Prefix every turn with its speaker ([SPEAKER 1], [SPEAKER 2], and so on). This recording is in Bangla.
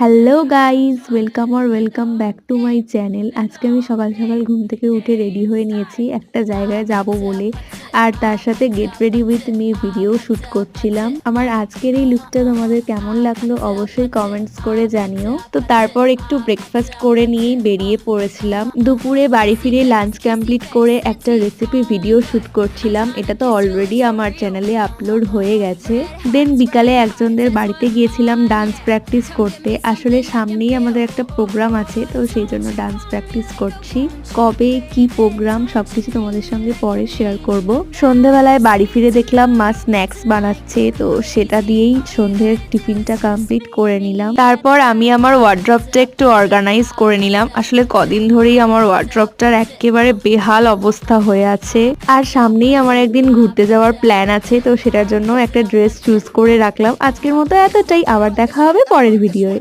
[SPEAKER 1] Hello guys, welcome back to my channel. আজকে আমি সকাল সকাল ঘুম থেকে উঠে রেডি হয়ে নিয়েছি একটা জায়গায় যাব বলে, আর তার সাথে get ready with me video shoot করছিলাম। আমার আজকের এই লুকটা তোমাদের কেমন লাগলো অবশ্যই কমেন্টস করে জানিও। তো তারপর একটু ব্রেকফাস্ট করে নিয়েই বেরিয়ে পড়েছিলাম। দুপুরে বাড়ি ফিরে লাঞ্চ কমপ্লিট করে একটা রেসিপি ভিডিও শ্যুট করছিলাম। এটা তো অলরেডি আমার চ্যানেলে আপলোড হয়ে গেছে। দেন বিকালে একজনদের বাড়িতে গিয়েছিলাম ডান্স প্র্যাকটিস করতে। আসলে সামনেই আমাদের একটা প্রোগ্রাম আছে, তো সেই জন্য ডান্স প্র্যাকটিস করছি। কবে কি প্রোগ্রাম সবকিছু তোমাদের সঙ্গে পরে শেয়ার করব। সন্ধেবেলায় বাড়ি ফিরে দেখলাম মা স্ন্যাক্স বানাচ্ছে, তো সেটা দিয়েই সন্ধ্যের টিফিনটা কমপ্লিট করে নিলাম। তারপর আমি আমার ওয়ার্ড্রপটা একটু অর্গানাইজ করে নিলাম। আসলে কদিন ধরেই আমার ওয়ার্ড্রপটার একেবারে বেহাল অবস্থা হয়ে আছে, আর সামনেই আমার একদিন ঘুরতে যাওয়ার প্ল্যান আছে, তো সেটার জন্য একটা ড্রেস চুজ করে রাখলাম। আজকের মতো এতটাই, আবার দেখা হবে পরের ভিডিওয়ে।